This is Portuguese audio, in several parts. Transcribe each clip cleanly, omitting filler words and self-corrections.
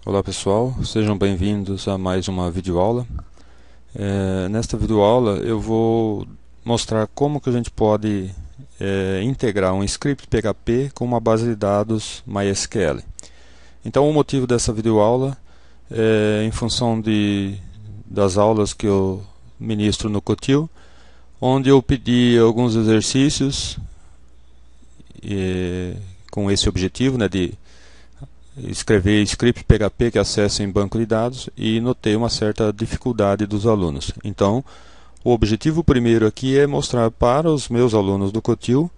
Olá pessoal, sejam bem-vindos a mais uma videoaula. Nesta videoaula eu vou mostrar como que a gente pode integrar um script PHP com uma base de dados MySQL. Então o motivo dessa videoaula é em função das aulas que eu ministro no Cotil, onde eu pedi alguns exercícios com esse objetivo, de escrever script PHP que acessa em banco de dados, e notei uma certa dificuldade dos alunos. Então, o objetivo primeiro aqui é mostrar para os meus alunos do Cotil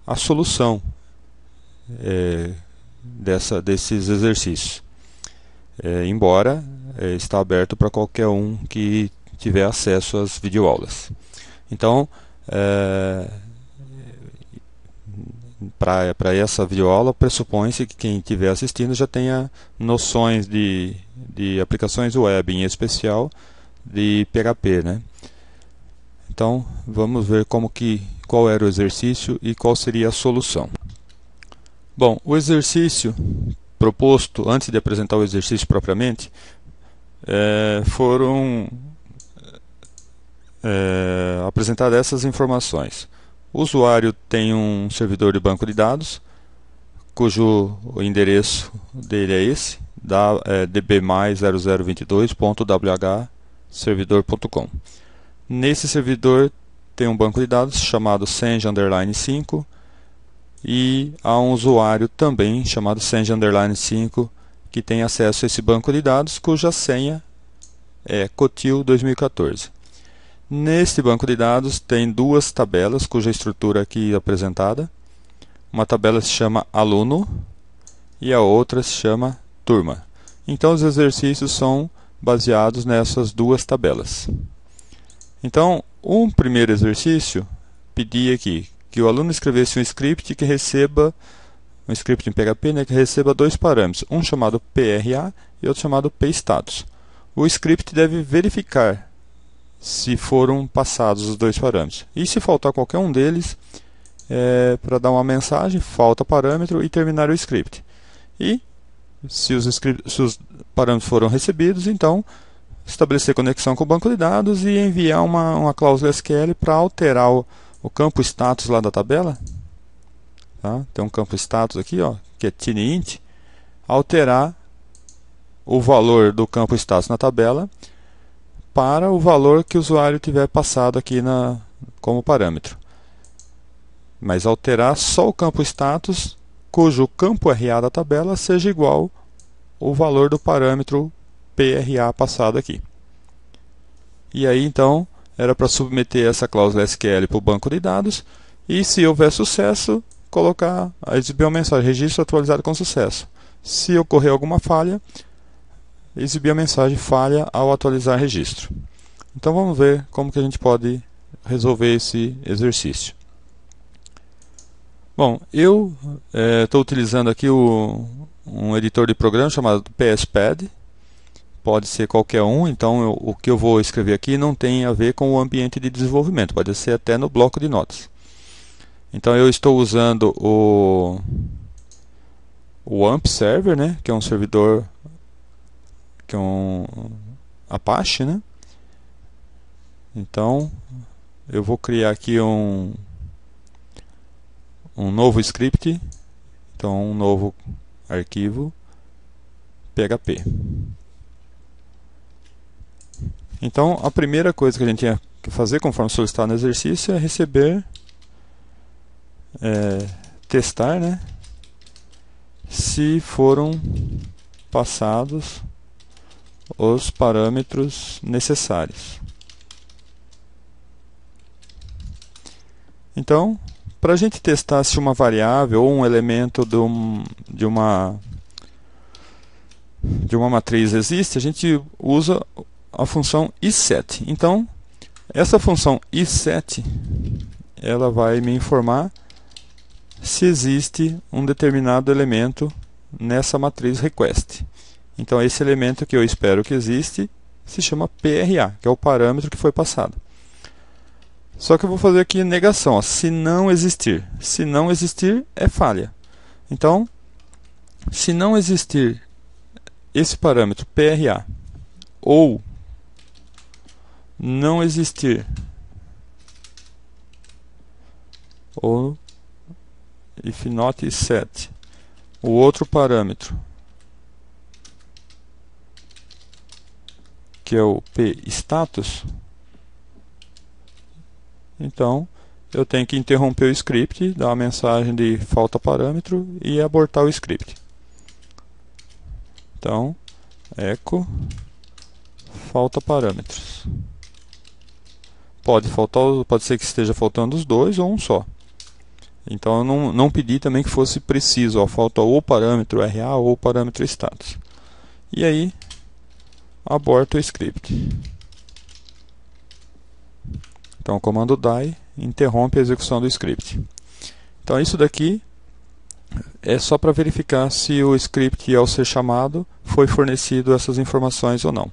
a solução desses exercícios. Embora está aberto para qualquer um que tiver acesso às videoaulas. Então, para essa videoaula, pressupõe-se que quem estiver assistindo já tenha noções de aplicações web, em especial de PHP, Então, vamos ver qual era o exercício e qual seria a solução. Bom, o exercício proposto, antes de apresentar o exercício propriamente, foram apresentadas essas informações. O usuário tem um servidor de banco de dados, cujo endereço dele é esse, dbmai0022.whservidor.com. Nesse servidor tem um banco de dados chamado Senge_5 e há um usuário também chamado Senge_5 que tem acesso a esse banco de dados, cuja senha é Cotil 2014. Neste banco de dados tem duas tabelas, cuja estrutura aqui é apresentada. Uma tabela se chama aluno e a outra se chama turma. Então os exercícios são baseados nessas duas tabelas. Então, um primeiro exercício pedia aqui que o aluno escrevesse um script que receba, um script em PHP, que receba dois parâmetros, um chamado PRA e outro chamado PStatus. O script deve verificar se foram passados os dois parâmetros. E se faltar qualquer um deles, para dar uma mensagem, falta parâmetro, e terminar o script. E se os parâmetros foram recebidos, então estabelecer conexão com o banco de dados e enviar uma cláusula SQL para alterar o campo status lá da tabela. Tá? Tem um campo status aqui, que é tinyInt, alterar o valor do campo status na tabela para o valor que o usuário tiver passado aqui como parâmetro. Mas alterar só o campo status, cujo campo RA da tabela seja igual ao valor do parâmetro PRA passado aqui. E aí então era para submeter essa cláusula SQL para o banco de dados e, se houver sucesso, exibir uma mensagem: registro atualizado com sucesso. Se ocorrer alguma falha, exibir a mensagem: falha ao atualizar registro. Então vamos ver como que a gente pode resolver esse exercício. Bom, eu estou utilizando aqui um editor de programa chamado PSPad. Pode ser qualquer um, então o que eu vou escrever aqui não tem a ver com o ambiente de desenvolvimento, pode ser até no bloco de notas. Então eu estou usando o AMP Server, que é um servidor, que é um Apache, Então eu vou criar aqui um novo script, então um novo arquivo PHP. Então a primeira coisa que a gente tinha que fazer, conforme solicitado no exercício, é receber, testar, se foram passados os parâmetros necessários. Então, para a gente testar se uma variável ou um elemento de uma matriz existe, a gente usa a função isEt. Então, essa função isEt, ela vai me informar se existe um determinado elemento nessa matriz request. Então, esse elemento que eu espero que existe se chama PRA, que é o parâmetro que foi passado. Só que eu vou fazer aqui negação, se não existir. Se não existir, é falha. Então, se não existir esse parâmetro PRA ou não existir, ou if not set, o outro parâmetro, que é o pStatus, então eu tenho que interromper o script, dar uma mensagem de falta parâmetro e abortar o script. Então, echo falta parâmetros. Pode ser que esteja faltando os dois ou um só. Então eu não pedi também que fosse preciso, ó, falta ou o parâmetro RA ou o parâmetro status. E aí, aborto o script. Então o comando die interrompe a execução do script. Então isso daqui é só para verificar se o script, ao ser chamado, foi fornecido essas informações ou não.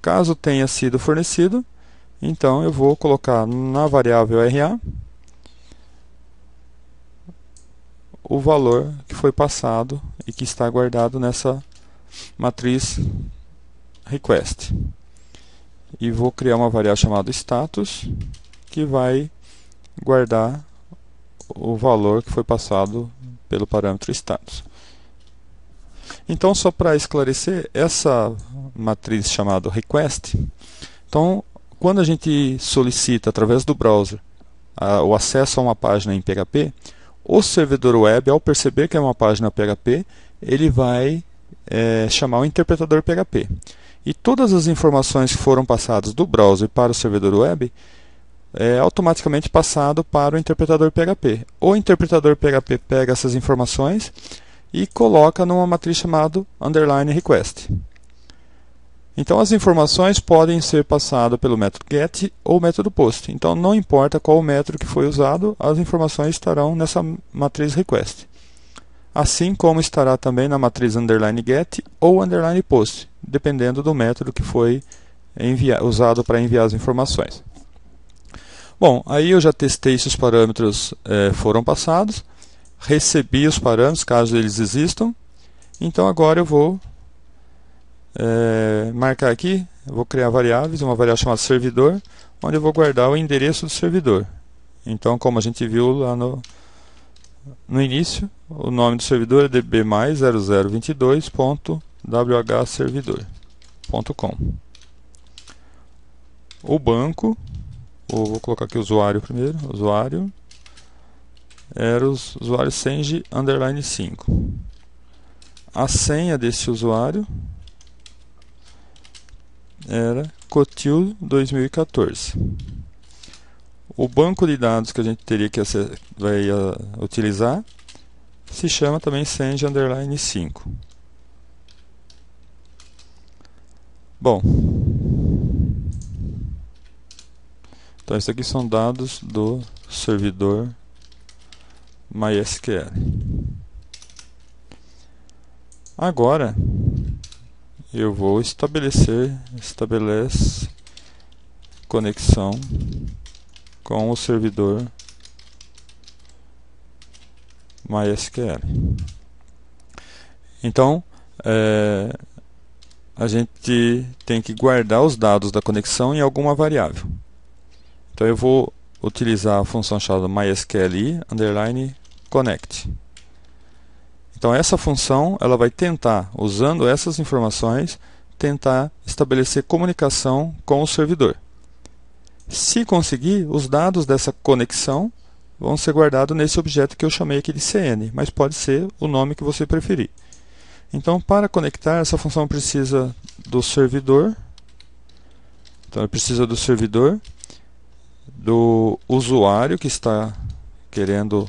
Caso tenha sido fornecido, então eu vou colocar na variável RA o valor que foi passado e que está guardado nessa matriz request. E vou criar uma variável chamada status, que vai guardar o valor que foi passado pelo parâmetro status. Então, só para esclarecer, essa matriz chamada request, então, quando a gente solicita através do browser o acesso a uma página em PHP, o servidor web, ao perceber que é uma página PHP, ele vai chamar o interpretador PHP. E todas as informações que foram passadas do browser para o servidor web é automaticamente passado para o interpretador PHP. O interpretador PHP pega essas informações e coloca numa matriz chamada underline request. Então as informações podem ser passadas pelo método get ou método post. Então não importa qual o método que foi usado, as informações estarão nessa matriz request. Assim como estará também na matriz underline get ou underline post, dependendo do método que foi usado para enviar as informações. Bom, aí eu já testei se os parâmetros foram passados, recebi os parâmetros, caso eles existam. Então agora eu vou marcar aqui, eu vou criar variáveis, uma variável chamada servidor, onde eu vou guardar o endereço do servidor. Então, como a gente viu lá no início, o nome do servidor é db+0022.whservidor.com. O banco, vou colocar aqui o usuário primeiro, usuário, era o usuário Senge_5. A senha desse usuário era Cotil 2014. O banco de dados que a gente teria que utilizar se chama também Senge_5. Bom, então isso aqui são dados do servidor MySQL. Agora eu vou estabelece conexão com o servidor MySQL. Então, a gente tem que guardar os dados da conexão em alguma variável. Então eu vou utilizar a função chamada MySQLi_connect. Então essa função ela vai tentar, usando essas informações, tentar estabelecer comunicação com o servidor. Se conseguir, os dados dessa conexão vão ser guardados nesse objeto que eu chamei aqui de CN, mas pode ser o nome que você preferir. Então, para conectar, essa função precisa do servidor. Então, precisa do servidor, do usuário que está querendo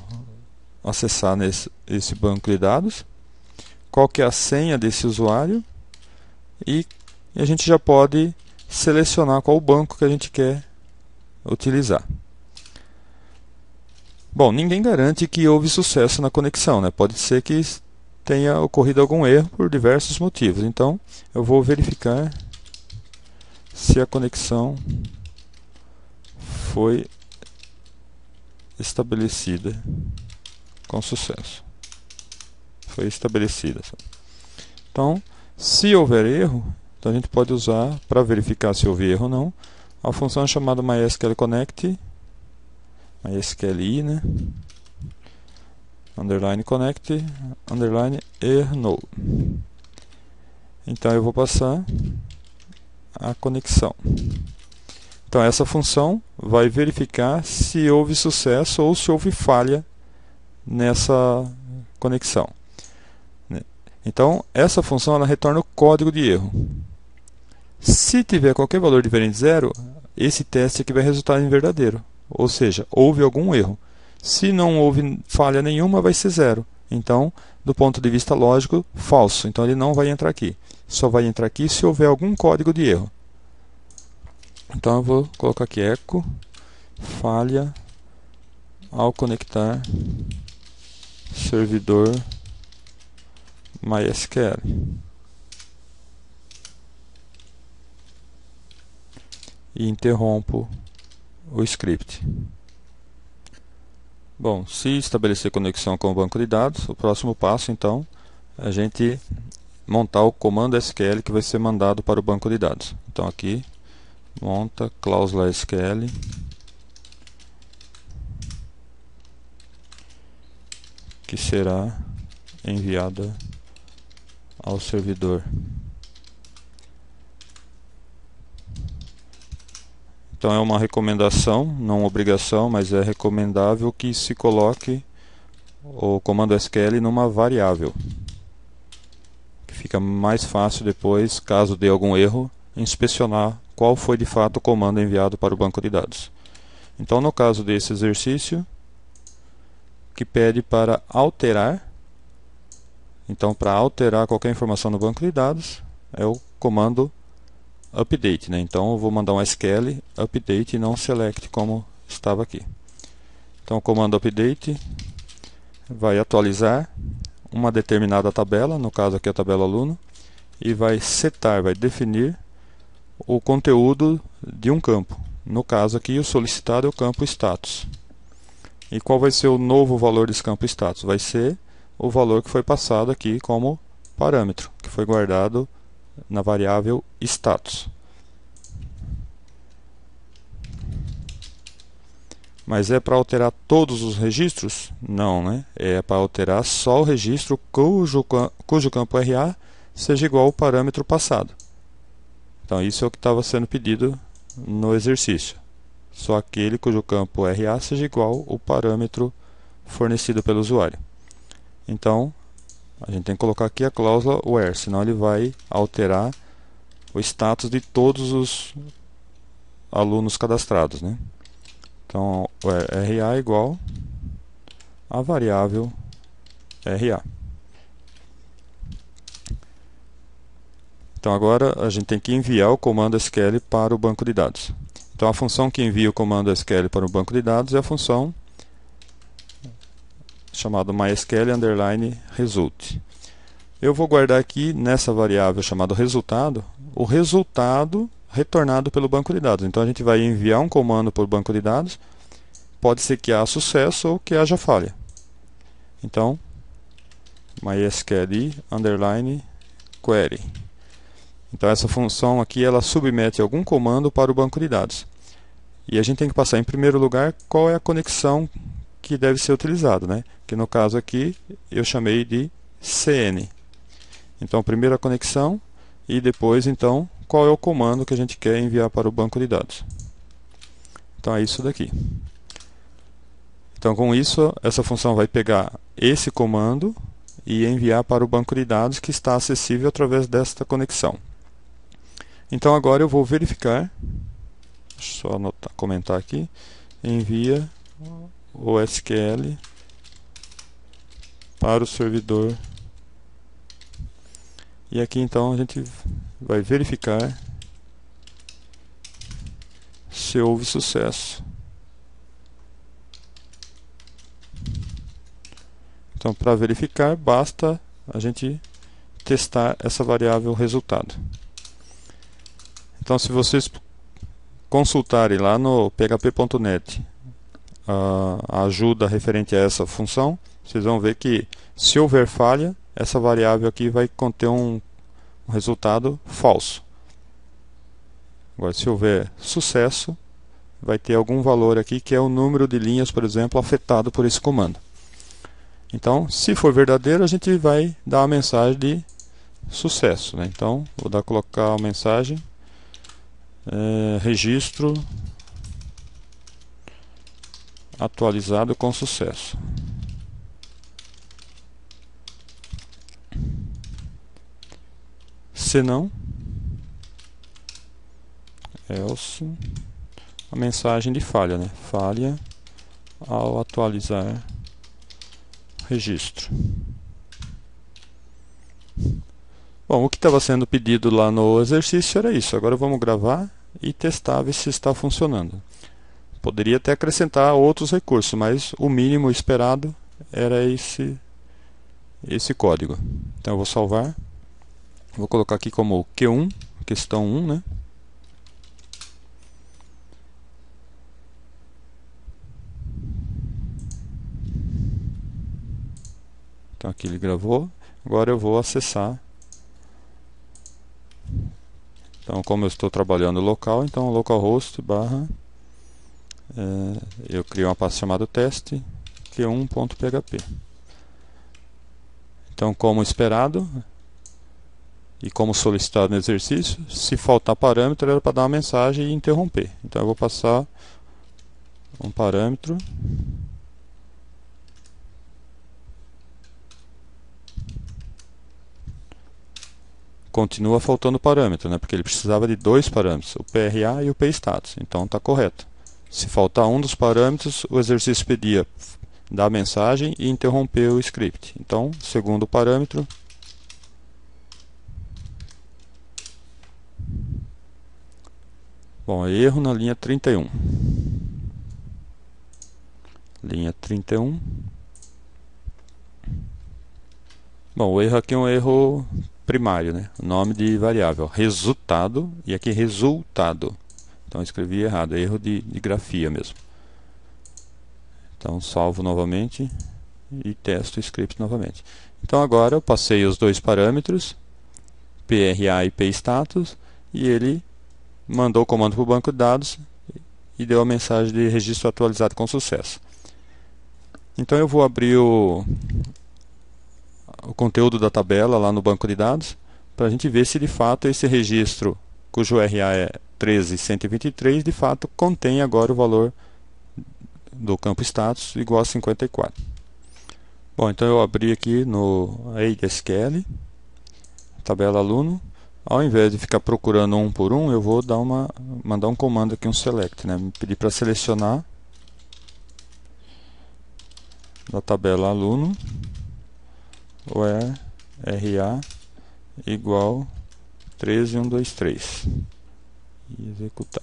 acessar esse banco de dados, qual que é a senha desse usuário, e a gente já pode selecionar qual banco que a gente quer utilizar. Bom, ninguém garante que houve sucesso na conexão, né? Pode ser que tenha ocorrido algum erro por diversos motivos. Então, eu vou verificar se a conexão foi estabelecida com sucesso. Foi estabelecida. Então, Se houver erro, então a gente pode usar, para verificar se houve erro ou não, a função chamada MySQL Connect, MySQLi, né? Underline connect, underline erro no. Então eu vou passar a conexão. Então essa função vai verificar se houve sucesso ou se houve falha nessa conexão. Então essa função ela retorna o código de erro. Se tiver qualquer valor diferente de 0, esse teste aqui vai resultar em verdadeiro, ou seja, houve algum erro. Se não houve falha nenhuma, vai ser 0. Então, do ponto de vista lógico, falso. Então ele não vai entrar aqui. Só vai entrar aqui se houver algum código de erro. Então eu vou colocar aqui echo falha ao conectar servidor MySQL. E interrompo o script. Bom, se estabelecer conexão com o banco de dados, o próximo passo então é a gente montar o comando SQL que vai ser mandado para o banco de dados. Então aqui monta cláusula SQL que será enviada ao servidor. Então é uma recomendação, não obrigação, mas é recomendável que se coloque o comando SQL numa variável, que fica mais fácil depois, caso dê algum erro, inspecionar qual foi de fato o comando enviado para o banco de dados. Então no caso desse exercício, que pede para alterar, então para alterar qualquer informação no banco de dados, é o comando update, né? Então eu vou mandar um SQL update e não select como estava aqui. Então o comando update vai atualizar uma determinada tabela, no caso aqui a tabela aluno, e vai setar, vai definir o conteúdo de um campo. No caso aqui o solicitado é o campo status. E qual vai ser o novo valor desse campo status? Vai ser o valor que foi passado aqui como parâmetro, que foi guardado na variável status. Mas é para alterar todos os registros? Não, né? É para alterar só o registro cujo campo RA seja igual ao parâmetro passado. Então isso é o que estava sendo pedido no exercício. Só aquele cujo campo RA seja igual ao parâmetro fornecido pelo usuário. Então a gente tem que colocar aqui a cláusula where, senão ele vai alterar o status de todos os alunos cadastrados, né? Então, RA igual a variável RA. Então agora a gente tem que enviar o comando SQL para o banco de dados. Então a função que envia o comando SQL para o banco de dados é a função chamado MySQL_result. Eu vou guardar aqui nessa variável chamada resultado, o resultado retornado pelo banco de dados. Então a gente vai enviar um comando para o banco de dados, pode ser que haja sucesso ou que haja falha. Então, MySQL_query. Então essa função aqui ela submete algum comando para o banco de dados. E a gente tem que passar em primeiro lugar qual é a conexão que deve ser utilizado, né? Que no caso aqui eu chamei de CN. Então primeiro a conexão e depois então qual é o comando que a gente quer enviar para o banco de dados. Então é isso daqui. Então com isso essa função vai pegar esse comando e enviar para o banco de dados que está acessível através desta conexão. Então agora eu vou verificar, deixa eu só anotar, comentar aqui, envia o SQL para o servidor. E aqui então a gente vai verificar se houve sucesso. Então para verificar basta a gente testar essa variável resultado. Então se vocês consultarem lá no php.net a ajuda referente a essa função, vocês vão ver que se houver falha, essa variável aqui vai conter um um resultado falso. Agora, se houver sucesso, vai ter algum valor aqui que é o número de linhas, por exemplo, afetado por esse comando. Então, se for verdadeiro, a gente vai dar uma mensagem de sucesso, né? Então, vou colocar a mensagem registro atualizado com sucesso. Se não, else, a mensagem de falha, né? Falha ao atualizar registro. Bom, o que estava sendo pedido lá no exercício era isso. Agora vamos gravar e testar, ver se está funcionando. Poderia até acrescentar outros recursos, mas o mínimo esperado era esse código. Então eu vou salvar. Vou colocar aqui como Q1, questão 1, né? Então aqui ele gravou. Agora eu vou acessar. Então, como eu estou trabalhando local, então localhost barra eu crio uma pasta chamada teste q1.php. Então, como esperado e como solicitado no exercício, se faltar parâmetro era para dar uma mensagem e interromper. Então eu vou passar um parâmetro continua faltando parâmetro, né? Porque ele precisava de dois parâmetros, o PRA e o PStatus. Então está correto. Se faltar um dos parâmetros, o exercício pedia dar a mensagem e interromper o script. Então, segundo parâmetro, bom, erro na linha 31. Linha 31. Bom, o erro aqui é um erro primário, né? O nome de variável, resultado, e aqui resultado. Então eu escrevi errado, erro de grafia mesmo. Então salvo novamente e testo o script novamente. Então agora eu passei os dois parâmetros, PRA e PStatus, e ele mandou o comando para o banco de dados e deu a mensagem de registro atualizado com sucesso. Então eu vou abrir o conteúdo da tabela lá no banco de dados, para a gente ver se de fato esse registro, cujo RA é 13.123, de fato contém agora o valor do campo status igual a 54. Bom, então eu abri aqui no ASQL, tabela aluno. Ao invés de ficar procurando um por um, eu vou mandar um comando aqui, um select, né? Me pedir para selecionar da tabela aluno where RA igual 13.123 e executar.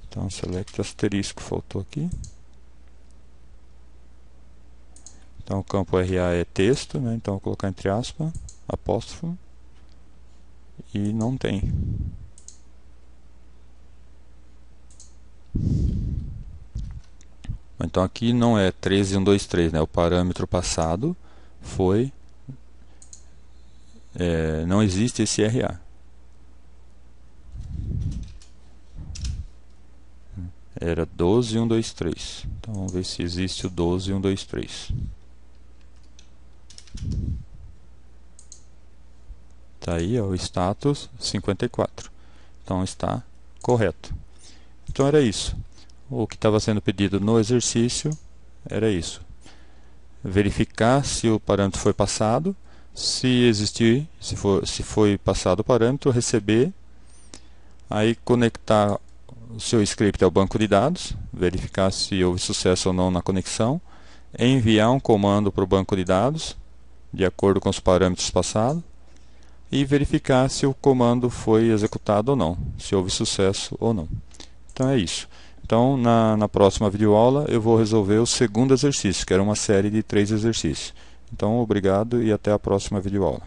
Então select asterisco faltou aqui. Então o campo RA é texto, né? Então eu vou colocar entre aspas, apóstrofo, e não tem. Então aqui não é 13.123, né? O parâmetro passado foi não existe esse RA. Era 12.123. Então vamos ver se existe o 12.123. Está aí, ó, o status 54. Então está correto. Então era isso. O que estava sendo pedido no exercício era isso. Verificar se o parâmetro foi passado, se existir, se foi passado o parâmetro, receber, aí conectar o seu script ao banco de dados, verificar se houve sucesso ou não na conexão, enviar um comando para o banco de dados, de acordo com os parâmetros passados, e verificar se o comando foi executado ou não, se houve sucesso ou não. Então é isso. Então na próxima videoaula eu vou resolver o segundo exercício, que era uma série de 3 exercícios. Então obrigado e até a próxima videoaula.